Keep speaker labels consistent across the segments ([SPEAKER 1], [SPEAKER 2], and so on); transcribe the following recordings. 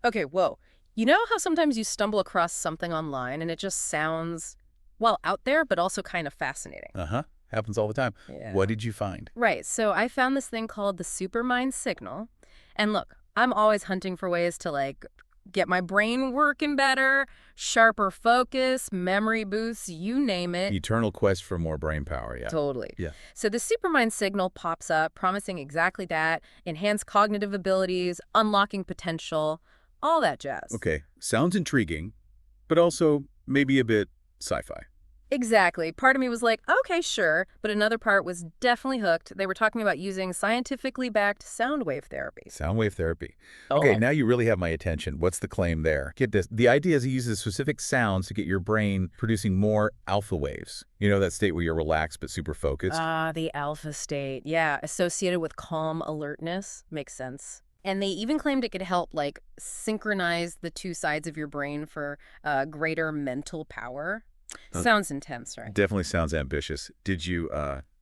[SPEAKER 1] Okay, whoa. You know how sometimes you stumble across something online and it just sounds, well, out there, but also kind of fascinating?
[SPEAKER 2] Uh-huh. Happens all the time. What
[SPEAKER 1] Yeah.
[SPEAKER 2] did you find?
[SPEAKER 1] Right, so I found this thing called the Supermind Signal. And look, I'm always hunting for ways to, like, get my brain working better, sharper focus, memory boosts, you name it.
[SPEAKER 2] Eternal quest for more brain power, yeah.
[SPEAKER 1] Totally.
[SPEAKER 2] Yeah.
[SPEAKER 1] So the Supermind Signal pops up, promising exactly that, enhanced cognitive abilities, unlocking potential, all that jazz.
[SPEAKER 2] Okay, sounds intriguing, but also maybe a bit sci-fi.
[SPEAKER 1] Exactly. Part of me was like, okay, sure. But another part was definitely hooked. They were talking about using scientifically backed soundwave therapy.
[SPEAKER 2] Soundwave therapy. Okay,
[SPEAKER 1] Oh.
[SPEAKER 2] now you really have my attention. What's the claim there? Get this. The idea is it uses specific sounds to get your brain producing more alpha waves. You know, that state where you're relaxed but super focused?
[SPEAKER 1] Ah, the alpha state. Yeah, associated with calm alertness. Makes sense. And they even claimed it could help, like, synchronize the two sides of your brain for greater mental power.
[SPEAKER 2] Uh,
[SPEAKER 1] Sounds intense, right?
[SPEAKER 2] Definitely sounds ambitious. Did you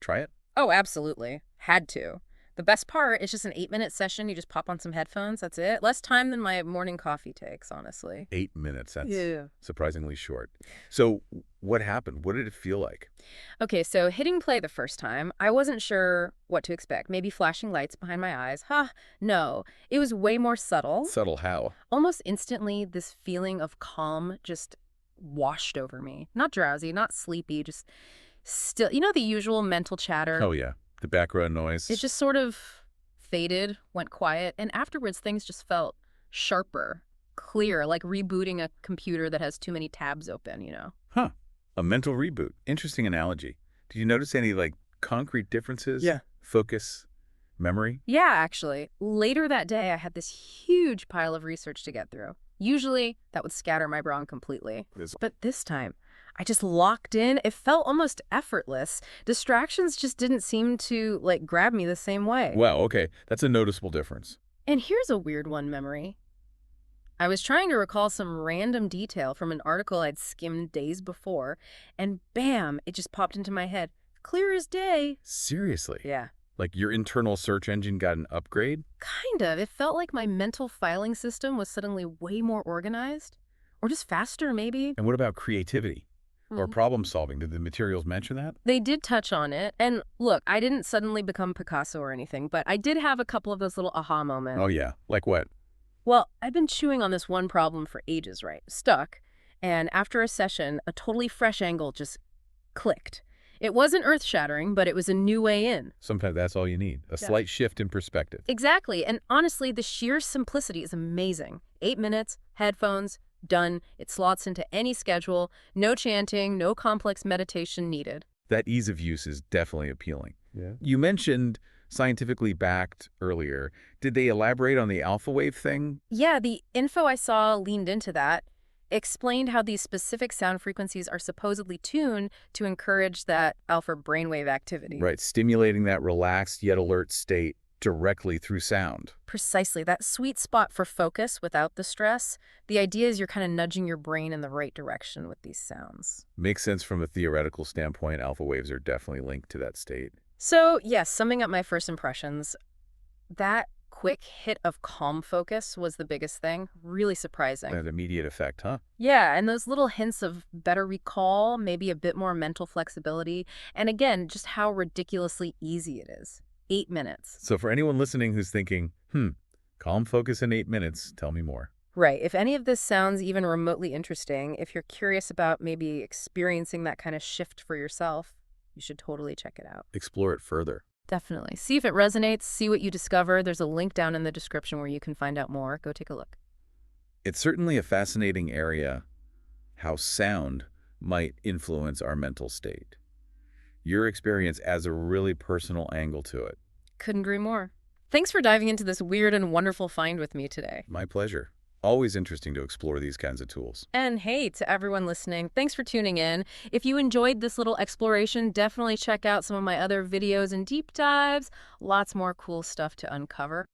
[SPEAKER 2] try it?
[SPEAKER 1] Oh, absolutely. Had to. The best part is just an 8-minute session. You just pop on some headphones. That's it. Less time than my morning coffee takes, honestly.
[SPEAKER 2] 8 minutes. That's
[SPEAKER 1] Yeah.
[SPEAKER 2] surprisingly short. So what happened? What did it feel like?
[SPEAKER 1] Okay, so hitting play the first time, I wasn't sure what to expect. Maybe flashing lights behind my eyes. No. It was way more subtle.
[SPEAKER 2] Subtle how?
[SPEAKER 1] Almost instantly, this feeling of calm just washed over me. Not drowsy, not sleepy, just still, the usual mental chatter.
[SPEAKER 2] Oh, yeah. The background
[SPEAKER 1] It
[SPEAKER 2] noise.
[SPEAKER 1] just sort of faded, went quiet, and afterwards things just felt sharper, clear, like rebooting a computer that has too many tabs open.
[SPEAKER 2] Huh. A mental reboot. Interesting analogy. Did you notice any, like, concrete differences?
[SPEAKER 1] Yeah.
[SPEAKER 2] Focus, memory?
[SPEAKER 1] Yeah, actually. Later that day, I had this huge pile of research to get through. Usually, that would scatter my brain completely.
[SPEAKER 2] This-
[SPEAKER 1] But this time, I just locked in. It felt almost effortless. Distractions just didn't seem to, like, grab me the same way.
[SPEAKER 2] Wow, okay. That's a noticeable difference.
[SPEAKER 1] And here's a weird one, memory. I was trying to recall some random detail from an article I'd skimmed days before, and bam, it just popped into my head. Clear as day.
[SPEAKER 2] Seriously?
[SPEAKER 1] Yeah.
[SPEAKER 2] Like your internal search engine got an upgrade?
[SPEAKER 1] Kind of. It felt like my mental filing system was suddenly way more organized. Or just faster, maybe.
[SPEAKER 2] And what about creativity? Or
[SPEAKER 1] Mhm.
[SPEAKER 2] problem solving? Did the materials mention that?
[SPEAKER 1] They did touch on it. And look, I didn't suddenly become Picasso or anything, but I did have a couple of those little aha moments.
[SPEAKER 2] Oh, yeah. Like what?
[SPEAKER 1] Well, I've been chewing on this one problem for ages, right? Stuck. And after a session, a totally fresh angle just clicked. It wasn't earth-shattering, but it was a new way in.
[SPEAKER 2] Sometimes that's all you need. A
[SPEAKER 1] Yeah.
[SPEAKER 2] slight shift in perspective.
[SPEAKER 1] Exactly. And honestly, the sheer simplicity is amazing. 8 minutes, headphones, done. It slots into any schedule. No chanting, no complex meditation needed.
[SPEAKER 2] That ease of use is definitely appealing.
[SPEAKER 3] Yeah.
[SPEAKER 2] You mentioned scientifically backed earlier. Did they elaborate on the alpha wave thing?
[SPEAKER 1] Yeah, the info I saw leaned into that, explained how these specific sound frequencies are supposedly tuned to encourage that alpha brainwave activity.
[SPEAKER 2] Right, stimulating that relaxed yet alert state directly through sound.
[SPEAKER 1] Precisely, that sweet spot for focus without the stress. The idea is you're kind of nudging your brain in the right direction with these sounds.
[SPEAKER 2] Makes sense from a theoretical standpoint. Alpha waves are definitely linked to that state.
[SPEAKER 1] So, yes, summing up my first impressions, that quick hit of calm focus was the biggest thing. Really surprising.
[SPEAKER 2] That immediate effect, huh?
[SPEAKER 1] Yeah, and those little hints of better recall, maybe a bit more mental flexibility, and again, just how ridiculously easy it is. 8 minutes.
[SPEAKER 2] So for anyone listening who's thinking, calm focus in 8 minutes, tell me more.
[SPEAKER 1] Right. If any of this sounds even remotely interesting, if you're curious about maybe experiencing that kind of shift for yourself, you should totally check it out.
[SPEAKER 2] Explore it further.
[SPEAKER 1] Definitely. See if it resonates, see what you discover. There's a link down in the description where you can find out more. Go take a look.
[SPEAKER 2] It's certainly a fascinating area, how sound might influence our mental state. Your experience adds a really personal angle to it.
[SPEAKER 1] Couldn't agree more. Thanks for diving into this weird and wonderful find with me today.
[SPEAKER 2] My pleasure. Always interesting to explore these kinds of tools.
[SPEAKER 1] And hey, to everyone listening, thanks for tuning in. If you enjoyed this little exploration, definitely check out some of my other videos and deep dives. Lots more cool stuff to uncover.